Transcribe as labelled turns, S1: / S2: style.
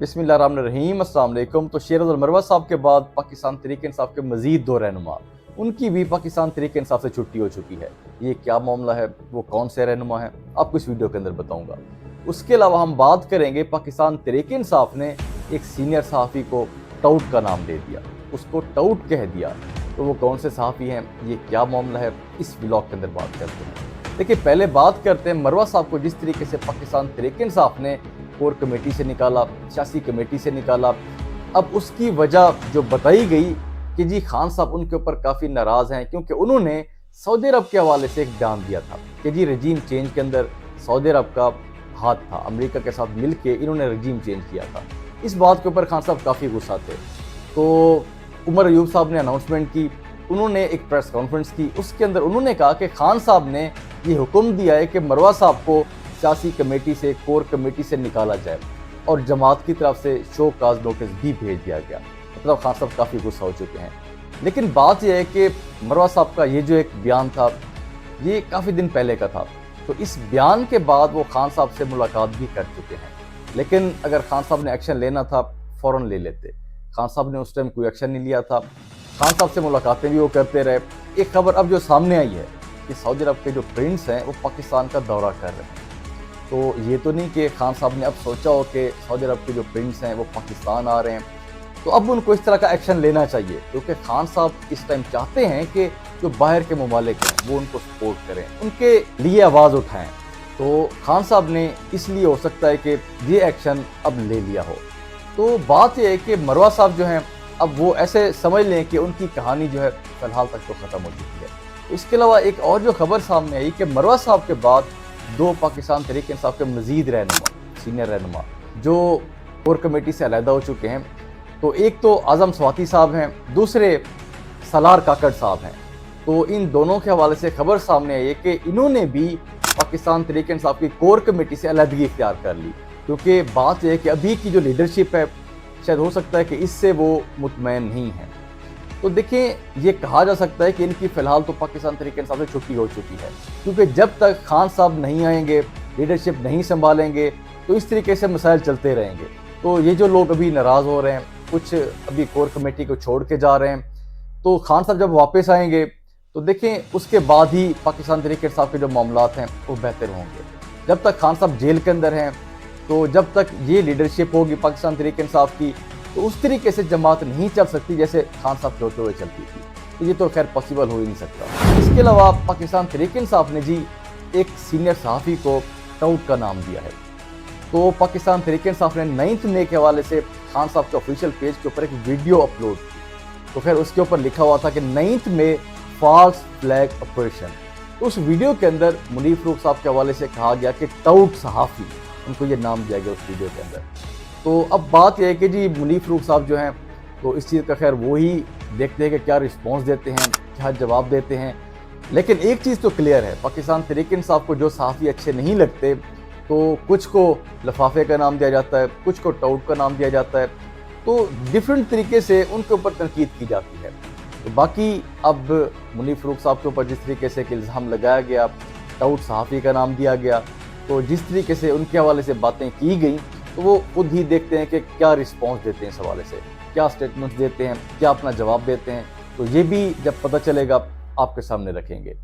S1: बिस्मिल्लाहिर्रहमानिर्रहीम। अस्सलाम वालेकुम। तो शेर अव्वल मरवा साहब के बाद पाकिस्तान तहरीक इंसाफ के मज़ीद दो रहनुमा, उनकी भी पाकिस्तान तहरीक इंसाफ से छुट्टी हो चुकी है। ये क्या मामला है, वो कौन से रहनुमा हैं, आपको इस वीडियो के अंदर बताऊंगा। उसके अलावा हम बात करेंगे पाकिस्तान तहरीक इंसाफ ने एक सीनियर सहाफ़ी को टाउट का नाम दे दिया, उसको टाउट कह दिया। तो वो कौन से सहाफ़ी हैं, ये क्या मामला है, इस व्लॉग के अंदर बात करते हैं। देखिए, पहले बात करते हैं मरवा साहब को जिस तरीके से पाकिस्तान तहरीक इंसाफ ने कोर कमेटी से निकाला, सियासी कमेटी से निकाला। अब उसकी वजह जो बताई गई कि जी खान साहब उनके ऊपर काफ़ी नाराज़ हैं क्योंकि उन्होंने सऊदी अरब के हवाले से एक बयान दिया था कि जी रजीम चेंज के अंदर सऊदी अरब का हाथ था, अमेरिका के साथ मिल के इन्होंने रजीम चेंज किया था। इस बात के ऊपर खान साहब काफ़ी गुस्सा थे। तो उमर अयूब साहब ने अनाउंसमेंट की, उन्होंने एक प्रेस कॉन्फ्रेंस की, उसके अंदर उन्होंने कहा कि खान साहब ने ये हुक्म दिया है कि मरवा साहब को सियासी कमेटी से, कोर कमेटी से निकाला जाए और जमात की तरफ से शो काज नोटिस भी भेज दिया गया। मतलब खान साहब काफ़ी गुस्सा हो चुके हैं। लेकिन बात यह है कि मरवा साहब का ये जो एक बयान था, ये काफ़ी दिन पहले का था। तो इस बयान के बाद वो खान साहब से मुलाकात भी कर चुके हैं। लेकिन अगर खान साहब ने एक्शन लेना था फ़ौरन ले लेते। खान साहब ने उस टाइम कोई एक्शन नहीं लिया था। खान साहब से मुलाकातें भी वो करते रहे। एक खबर अब जो सामने आई है कि सऊदी अरब के जो प्रिंस हैं वो पाकिस्तान का दौरा कर रहे हैं। तो ये तो नहीं कि खान साहब ने अब सोचा हो कि सऊदी अरब के जो प्रिंस हैं वो पाकिस्तान आ रहे हैं, तो अब उनको इस तरह का एक्शन लेना चाहिए, क्योंकि खान साहब इस टाइम चाहते हैं कि जो बाहर के ममालिक हैं वो उनको सपोर्ट करें, उनके लिए आवाज़ उठाएं। तो खान साहब ने इसलिए हो सकता है कि ये एक्शन अब ले लिया हो। तो बात यह है कि मरवा साहब जो हैं अब वो ऐसे समझ लें कि उनकी कहानी जो है फ़िलहाल तक तो ख़त्म हो चुकी है। इसके अलावा एक और जो खबर सामने आई कि मरवा साहब के बाद दो पाकिस्तान तहरीक इंसाफ के मज़ीद रहनुमा, सीनियर रहनुमा जो कोर कमेटी से अलहदा हो चुके हैं। तो एक तो आज़म स्वाति साहब हैं, दूसरे सलार काकड़ साहब हैं। तो इन दोनों के हवाले से खबर सामने आई है कि इन्होंने भी पाकिस्तान तहरीक इंसाफ की कोर कमेटी से अलहदगी इख्तियार कर ली, क्योंकि बात यह है कि अभी की जो लीडरशिप है शायद हो सकता है कि इससे वो मुतमईन नहीं है। तो देखिए, ये कहा जा सकता है कि इनकी फ़िलहाल तो पाकिस्तान तहरीक इंसाफ से छुट्टी हो चुकी है, क्योंकि जब तक खान साहब नहीं आएंगे, लीडरशिप नहीं संभालेंगे, तो इस तरीके से मसाइल चलते रहेंगे। तो ये जो लोग अभी नाराज़ हो रहे हैं, कुछ अभी कोर कमेटी को छोड़ के जा रहे हैं, तो खान साहब जब वापस आएंगे तो देखें उसके बाद ही पाकिस्तान तहरीक इंसाफ के जो मामलात हैं वो बेहतर होंगे। जब तक खान साहब जेल के अंदर हैं, तो जब तक ये लीडरशिप होगी पाकिस्तान तहरीक इंसाफ की, तो उस तरीके से जमात नहीं चल सकती जैसे खान साहब के होते हुए चलती थी। तो ये तो खैर पॉसिबल हो ही नहीं सकता। इसके अलावा पाकिस्तान तहरीक इंसाफ ने जी एक सीनियर सहाफ़ी को टाउट का नाम दिया है। तो पाकिस्तान तहरीक इंसाफ ने 9 मई के हवाले से खान साहब के ऑफिशियल पेज के ऊपर एक वीडियो अपलोड की। तो फिर उसके ऊपर लिखा हुआ था कि 9 मई फॉल्स फ्लैग ऑपरेशन। तो उस वीडियो के अंदर मुनीर फ़ारूक साहब के हवाले से कहा गया कि टाउट सहाफ़ी, उनको ये नाम दिया गया उस वीडियो के अंदर। तो अब बात यह है कि जी मुनीर फ़ारूक साहब जो हैं तो इस चीज़ का खैर वो ही देखते हैं कि क्या रिस्पॉन्स देते हैं, क्या जवाब देते हैं। लेकिन एक चीज़ तो क्लियर है, पाकिस्तान तहरीक इंसाफ को जो सहाफ़ी अच्छे नहीं लगते तो कुछ को लफाफे का नाम दिया जाता है, कुछ को टाउट का नाम दिया जाता है। तो डिफरेंट तरीके से उनके ऊपर तनकीद की जाती है। तो बाकी अब मुनीर फ़ारूक साहब के ऊपर जिस तरीके से इल्ज़ाम लगाया गया, टाउट सहाफ़ी का नाम दिया गया, तो जिस तरीके से उनके हवाले से बातें की गई, तो वो खुद ही देखते हैं कि क्या रिस्पॉन्स देते हैं इस हवाले से, क्या स्टेटमेंट्स देते हैं, क्या अपना जवाब देते हैं। तो ये भी जब पता चलेगा आपके सामने रखेंगे।